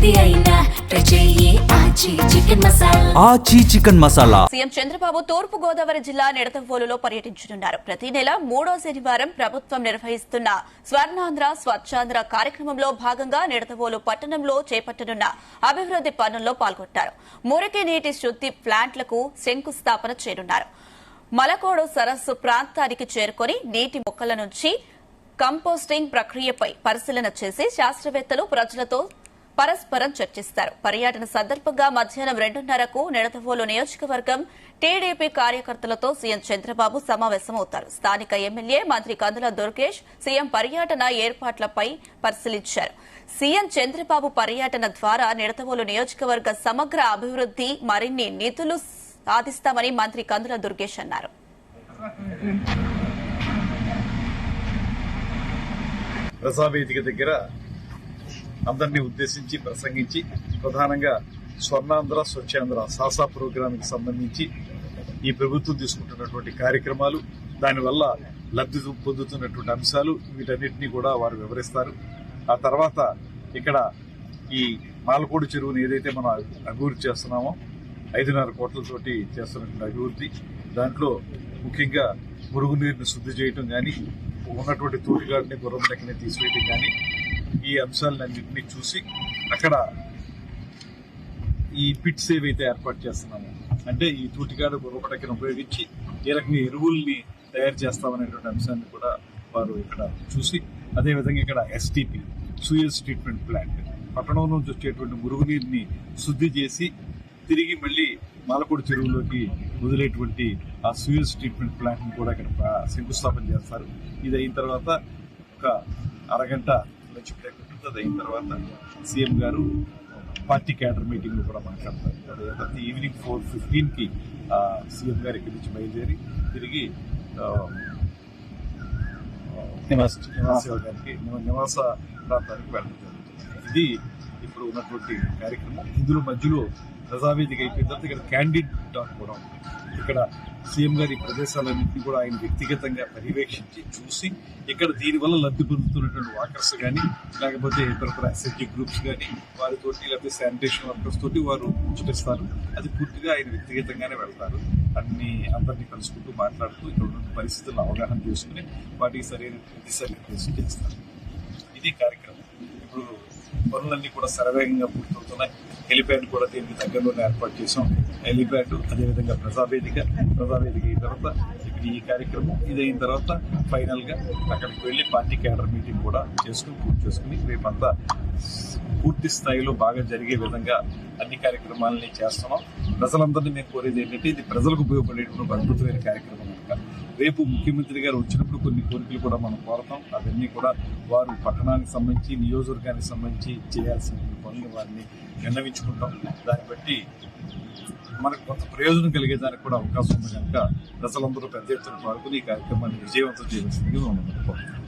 ఏది అయినా ఆచి చికెన్ మసాలా. సీఎం చంద్రబాబు తూర్పు గోదావరి జిల్లా నిడదవోలులో పర్యటించనున్నారు. ప్రతి నెల 3వ శనివారం ప్రభుత్వం నిర్వహిస్తున్న స్వర్ణాంధ్ర స్వచ్ఛాంధ్ర కార్యక్రమంలో భాగంగా నిడదవోలు పట్టణంలో చేపట్టనున్న అభివృద్ది పనుల్లో పాల్గొంటారు. మురికి నీటి శుద్ది ప్లాంట్లకు శంకుస్థాపన చేయనున్నారు. మలకోడు సరస్సు ప్రాంతానికి చేరుకుని నీటి మొక్కల నుంచి కంపోస్టింగ్ ప్రక్రియపై పరిశీలన చేసి శాస్త్రవేత్తలు ప్రజలతో పరస్పరం చర్చిస్తారు. పర్యటన సందర్భంగా మధ్యాహ్నం 2:30కు నిడదవోలు నియోజకవర్గం టీడీపీ కార్యకర్తలతో సీఎం చంద్రబాబు సమావేశమవుతారు. స్థానిక ఎమ్మెల్యే మంత్రి కందుల దుర్గేష్ సీఎం పర్యటన ఏర్పాట్లపై పరిశీలించారు. సీఎం చంద్రబాబు పర్యటన ద్వారా నిడదవోలు నియోజకవర్గ సమగ్ర అభివృద్ది మరిన్ని నిధులు సాధిస్తామని మంత్రి కందుల దుర్గేష్ అన్నారు. ప్రజావేదిక దగ్గర అందరినీ ఉద్దేశించి ప్రసంగించి ప్రధానంగా స్వర్ణాంధ్ర స్వచ్ఛాంధ్ర సాసా ప్రోగ్రాంకి సంబంధించి ఈ ప్రభుత్వం తీసుకుంటున్నటువంటి కార్యక్రమాలు, దానివల్ల లబ్ధి పొందుతున్నటువంటి అంశాలు, వీటన్నిటినీ కూడా వారు వివరిస్తారు. ఆ తర్వాత ఇక్కడ ఈ మాలకోడు చెరువుని ఏదైతే మనం అభివృద్ధి చేస్తున్నామో 5.5 కోట్లతోటి చేస్తున్నటువంటి అభివృద్ధి, దాంట్లో ముఖ్యంగా మురుగునీరుని శుద్ధి చేయటం కానీ, ఉన్నటువంటి తోటిగాడిని గుర్రండకిని తీసివేయటం కానీ, ఈ అంశాలన్నింటినీ చూసి అక్కడ ఈ పిట్స్ ఏవైతే ఏర్పాటు చేస్తున్నామో, అంటే ఈ తూటిగాడు గుర్రపడకను ఉపయోగించి ఏ రకంగా ఎరువుల్ని తయారు చేస్తామనేటువంటి అంశాన్ని కూడా వారు ఇక్కడ చూసి, అదేవిధంగా ఇక్కడ ఎస్టీపీ సూయేజ్ ట్రీట్మెంట్ ప్లాంట్ పట్టణం నుంచి వచ్చేటువంటి మురుగునీరుని శుద్ధి చేసి తిరిగి మళ్లీ మాలకోడు చెరువులోకి వదిలేటువంటి ఆ సూయేజ్ ట్రీట్మెంట్ ప్లాంట్ ని కూడా ఇక్కడ శంకుస్థాపన చేస్తారు. ఇది అయిన తర్వాత ఒక అరగంట లంచ్ బ్రేక్ ఉంటుంది. అది అయిన తర్వాత సీఎం గారు పార్టీ క్యాడర్ మీటింగ్ కూడా మాట్లాడతారు. అదే ఈవినింగ్ 4:15కి సీఎం గారు ఇక్కడి నుంచి బయలుదేరి తిరిగి నివాస ప్రాంతానికి వెళ్ళడం జరుగుతుంది. ఇది ఇప్పుడు ఉన్నటువంటి కార్యక్రమం. ఇందులో మధ్యలో ప్రజావేదిక అయిపోయిన తర్వాత ఇక్కడ క్యాండిడ్ టాక్ కూడా ఉంది. ఇక్కడ సీఎం గారి ఈ ప్రదేశాలన్నింటినీ కూడా ఆయన వ్యక్తిగతంగా పర్యవేక్షించి చూసి, ఇక్కడ దీనివల్ల లబ్ధి పొందుతున్నటువంటి వాకర్స్ కానీ, లేకపోతే ఇతర ఎస్ఎస్జీ గ్రూప్స్ కానీ వారితోటి, లేకపోతే శానిటేషన్ వర్కర్స్ తోటి వారు చూపిస్తారు. అది పూర్తిగా ఆయన వ్యక్తిగతంగానే వెళ్తారు. అందరినీ కలుసుకుంటూ మాట్లాడుతూ ఇక్కడ ఉన్న పరిస్థితులను అవగాహన చేసుకుని వాటికి సరైన దిశానిర్దేశం చేస్తారు. ఇది కార్యక్రమం. ఇప్పుడు పనులన్నీ కూడా శరవేగంగా పూర్తవుతున్నాయి. హెలిప్యాడ్ కూడా దీనికి దగ్గరలోనే ఏర్పాటు చేసాం. హెలిప్యాడ్, అదేవిధంగా ప్రజావేదిక అయిన తర్వాత ఇక్కడ ఈ కార్యక్రమం ఇది అయిన తర్వాత ఫైనల్ గా అక్కడికి వెళ్లి పార్టీ క్యాడర్ మీటింగ్ కూడా పూర్తి చేసుకుని రేపంతా పూర్తి స్థాయిలో బాగా జరిగే విధంగా అన్ని కార్యక్రమాలని చేస్తున్నాం. ప్రజలందరినీ మేము కోరేది ఏంటంటే, ఇది ప్రజలకు ఉపయోగపడేటువంటి అద్భుతమైన కార్యక్రమం కనుక రేపు ముఖ్యమంత్రి గారు వచ్చినప్పుడు కొన్ని కోరికలు కూడా మనం కోరతాం. అవన్నీ కూడా వారు పట్టణానికి సంబంధించి, నియోజకవర్గానికి సంబంధించి చేయాల్సిన పనులు వారిని విన్నవించుకుంటాం. దాన్ని బట్టి మనకు కొంత ప్రయోజనం కలిగేదానికి కూడా అవకాశం ఉంది కనుక ప్రజలందరూ పెద్ద ఎత్తున పాల్గొని ఈ కార్యక్రమాన్ని విజయవంతం చేయవలసిందిగా మనం కోరుతున్నాం.